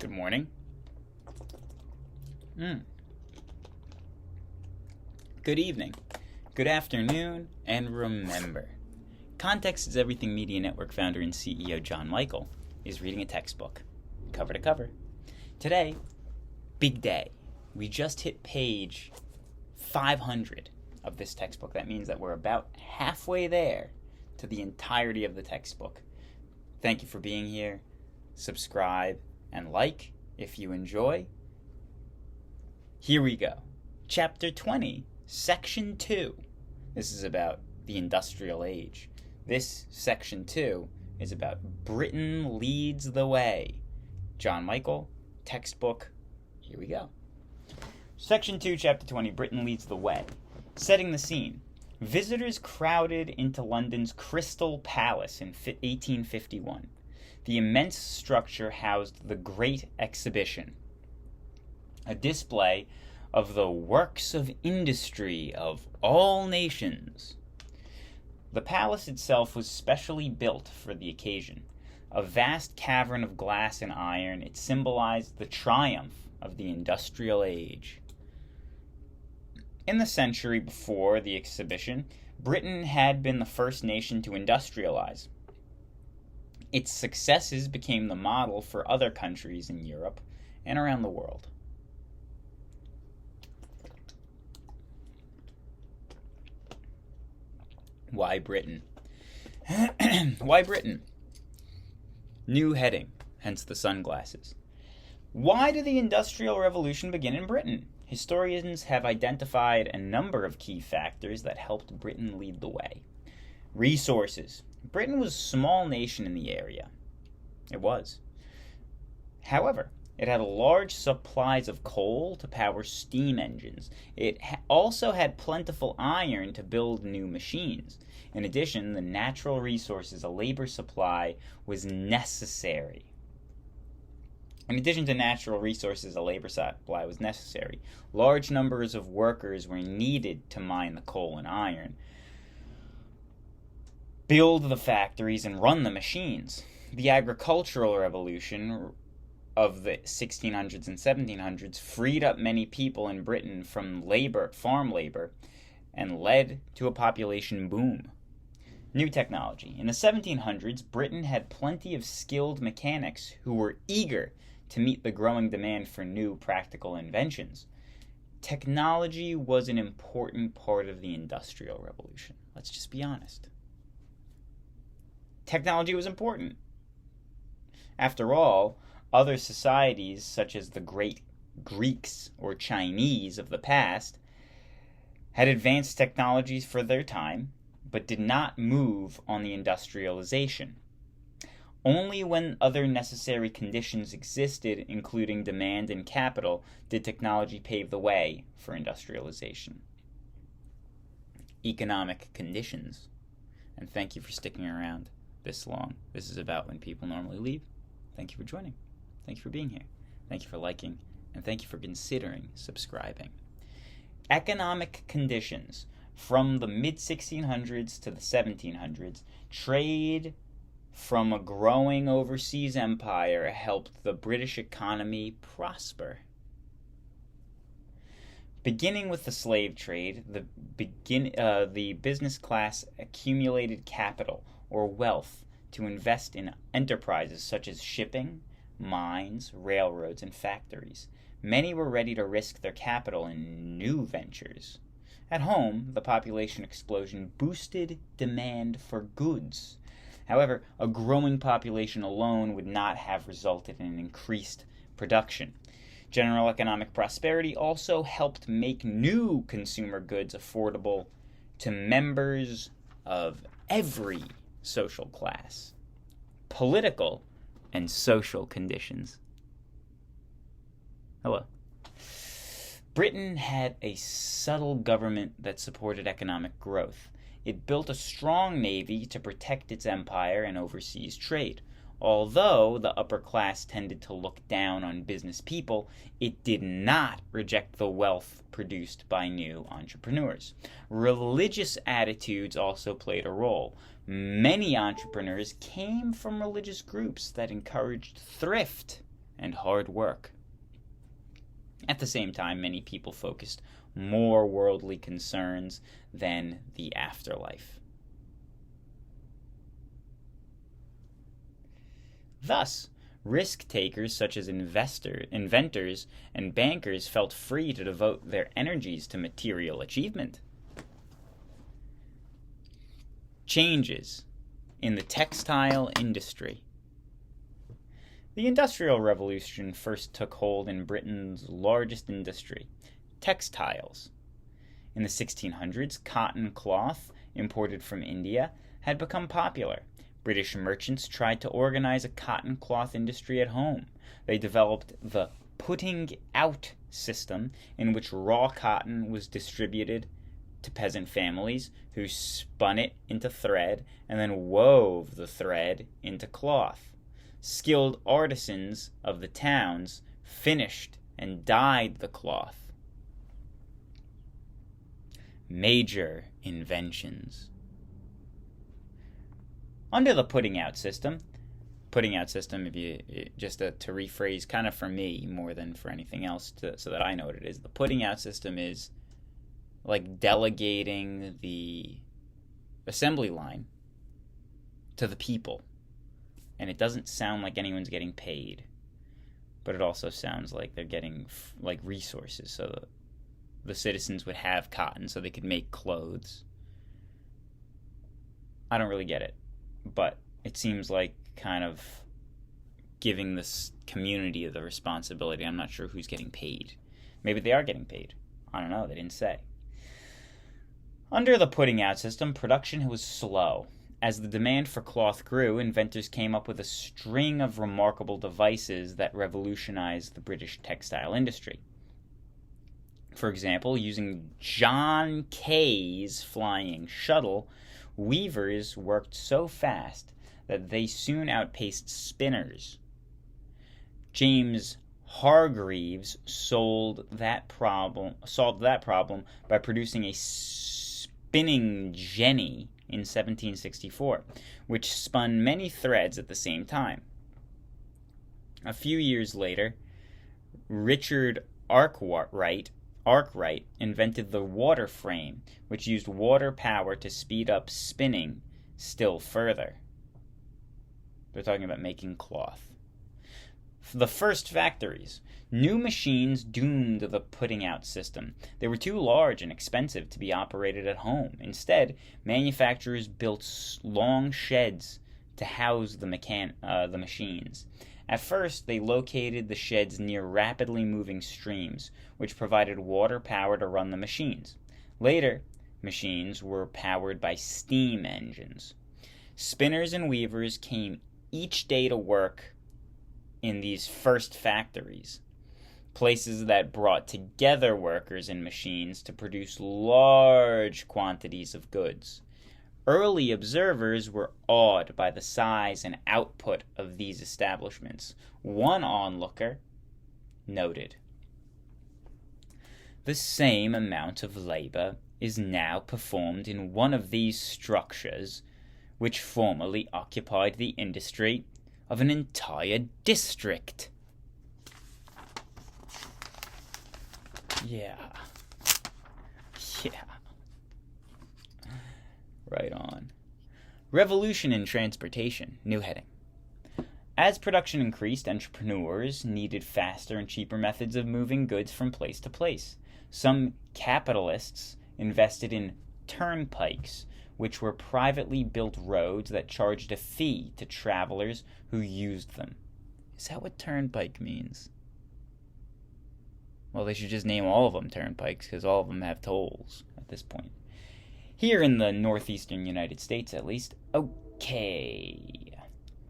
Good morning. Good evening. Good afternoon. And remember, Context is Everything Media Network founder and CEO John Michael is reading a textbook, cover to cover. Today, big day. We just hit page 500 of this textbook. That means that we're about halfway there to the entirety of the textbook. Thank you for being here. Subscribe and like if you enjoy. Here we go. Chapter 20, Section 2. This is about the Industrial Age. This Section 2 is about Britain leads the way. John Michael, textbook. Here we go. Section 2, Chapter 20, Britain leads the way. Setting the scene. Visitors crowded into London's Crystal Palace in 1851. The immense structure housed the Great Exhibition, a display of the works of industry of all nations. The palace itself was specially built for the occasion. A vast cavern of glass and iron, it symbolized the triumph of the Industrial Age. In the century before the exhibition, Britain had been the first nation to industrialize. Its successes became the model for other countries in Europe and around the world. Why Britain? Why Britain? New heading, hence the sunglasses. Why did the Industrial Revolution begin in Britain? Historians have identified a number of key factors that helped Britain lead the way. Resources. Britain was a small nation in the area. It was. However, it had large supplies of coal to power steam engines. It also had plentiful iron to build new machines. In addition, the natural resources, a labor supply, was necessary. Large numbers of workers were needed to mine the coal and iron, build the factories, and run the machines. The agricultural revolution of the 1600s and 1700s freed up many people in Britain from farm labor, and led to a population boom. New technology. In the 1700s, Britain had plenty of skilled mechanics who were eager to meet the growing demand for new practical inventions. Technology was an important part of the Industrial Revolution. Let's just be honest. Technology was important. After all, other societies, such as the great Greeks or Chinese of the past, had advanced technologies for their time, but did not move on the industrialization. Only when other necessary conditions existed, including demand and capital, did technology pave the way for industrialization. Economic conditions. And thank you for sticking around this long. This is about when people normally leave. Thank you for joining. Thank you for being here. Thank you for liking. And thank you for considering subscribing. Economic conditions. From the mid-1600s to the 1700s, trade from a growing overseas empire helped the British economy prosper. Beginning with the slave trade, the business class accumulated capital or wealth to invest in enterprises such as shipping, mines, railroads, and factories. Many were ready to risk their capital in new ventures. At home, the population explosion boosted demand for goods. However, a growing population alone would not have resulted in increased production. General economic prosperity also helped make new consumer goods affordable to members of every social class. Political and social conditions. Hello. Britain had a subtle government that supported economic growth. It built a strong navy to protect its empire and overseas trade. Although the upper class tended to look down on business people, it did not reject the wealth produced by new entrepreneurs. Religious attitudes also played a role. Many entrepreneurs came from religious groups that encouraged thrift and hard work. At the same time, many people focused more worldly concerns than the afterlife. Thus, risk-takers such as inventors and bankers felt free to devote their energies to material achievement. Changes in the textile industry. The Industrial Revolution first took hold in Britain's largest industry, textiles. In the 1600s, cotton cloth, imported from India, had become popular. British merchants tried to organize a cotton cloth industry at home. They developed the putting out system, in which raw cotton was distributed to peasant families who spun it into thread and then wove the thread into cloth. Skilled artisans of the towns finished and dyed the cloth. Major inventions. Under the putting out system, if you just to rephrase, kind of for me more than for anything else, so that I know what it is. The putting out system is like delegating the assembly line to the people, and it doesn't sound like anyone's getting paid, but it also sounds like they're getting like resources, so the citizens would have cotton so they could make clothes. I don't really get it, but it seems like kind of giving this community the responsibility. I'm not sure who's getting paid. Maybe they are getting paid. I don't know. They didn't say. Under the putting out system, production was slow. As the demand for cloth grew, inventors came up with a string of remarkable devices that revolutionized the British textile industry. For example, using John Kay's flying shuttle, weavers worked so fast that they soon outpaced spinners. James Hargreaves solved that problem by producing a spinning jenny in 1764, which spun many threads at the same time. A few years later, Richard Arkwright invented the water frame, which used water power to speed up spinning still further. They're talking about making cloth. The first factories. New machines doomed the putting out system. They were too large and expensive to be operated at home. Instead, manufacturers built long sheds to house the machines. At first, they located the sheds near rapidly moving streams, which provided water power to run the machines. Later, machines were powered by steam engines. Spinners and weavers came each day to work in these first factories, places that brought together workers and machines to produce large quantities of goods. Early observers were awed by the size and output of these establishments. One onlooker noted, "The same amount of labor is now performed in one of these structures, which formerly occupied the industry of an entire district." Yeah. Right on. Revolution in transportation. New heading. As production increased, entrepreneurs needed faster and cheaper methods of moving goods from place to place. Some capitalists invested in turnpikes, which were privately built roads that charged a fee to travelers who used them. Is that what turnpike means? Well, they should just name all of them turnpikes, because all of them have tolls at this point. Here in the northeastern United States, at least. Okay.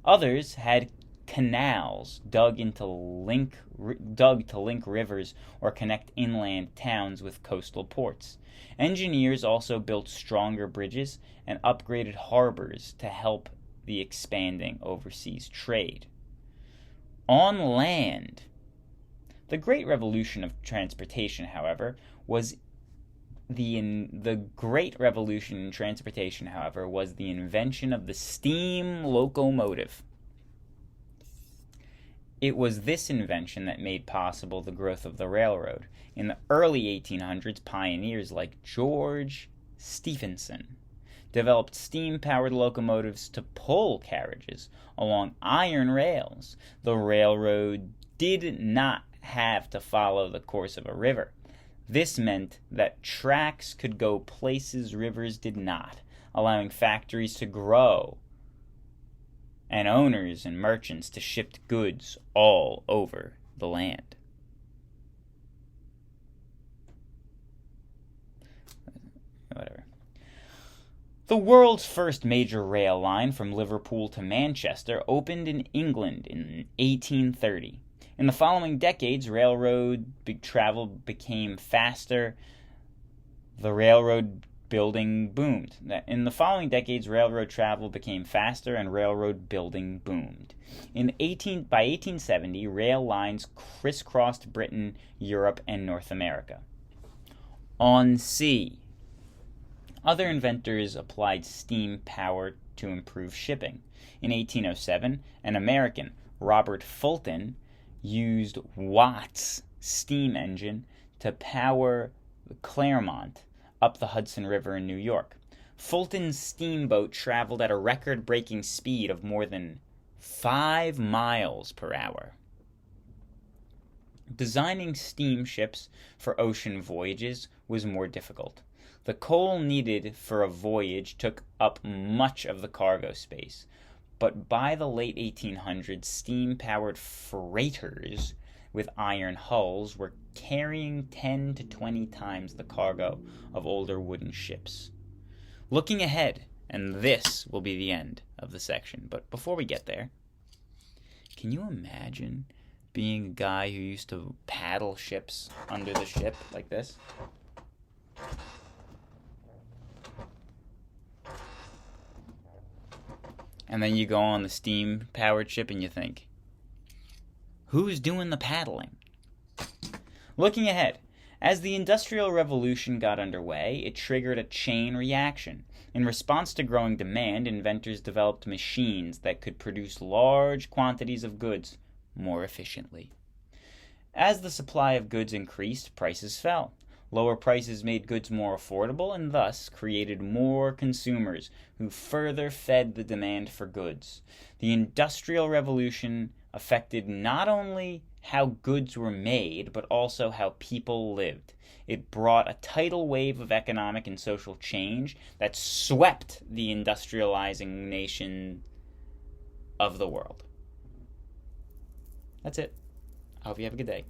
Others had canals dug to link rivers or connect inland towns with coastal ports. Engineers also built stronger bridges and upgraded harbors to help the expanding overseas trade. On land, the great revolution of transportation, however, was the invention of the steam locomotive. It was this invention that made possible the growth of the railroad. In the early 1800s, pioneers like George Stephenson developed steam-powered locomotives to pull carriages along iron rails. The railroad did not have to follow the course of a river. This meant that tracks could go places rivers did not, allowing factories to grow and owners and merchants to ship goods all over the land. Whatever. The world's first major rail line from Liverpool to Manchester opened in England in 1830. In the following decades, railroad travel became faster. The railroad building boomed. Railroad travel became faster and railroad building boomed. By 1870, rail lines crisscrossed Britain, Europe, and North America. On sea, other inventors applied steam power to improve shipping. In 1807, an American, Robert Fulton, used Watt's steam engine to power the Claremont up the Hudson River in New York. Fulton's steamboat traveled at a record-breaking speed of more than 5 miles per hour. Designing steamships for ocean voyages was more difficult. The coal needed for a voyage took up much of the cargo space, but by the late 1800s, steam-powered freighters with iron hulls were carrying 10 to 20 times the cargo of older wooden ships. Looking ahead, and this will be the end of the section, but before we get there, can you imagine being a guy who used to paddle ships under the ship like this? And then you go on the steam-powered ship and you think, who's doing the paddling? Looking ahead, as the Industrial Revolution got underway, it triggered a chain reaction. In response to growing demand, inventors developed machines that could produce large quantities of goods more efficiently. As the supply of goods increased, prices fell. Lower prices made goods more affordable and thus created more consumers who further fed the demand for goods. The Industrial Revolution affected not only how goods were made, but also how people lived. It brought a tidal wave of economic and social change that swept the industrializing nation of the world. That's it. I hope you have a good day.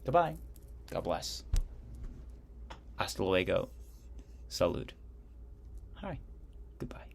Goodbye. God bless. Hasta luego. Salud. Hi. Goodbye.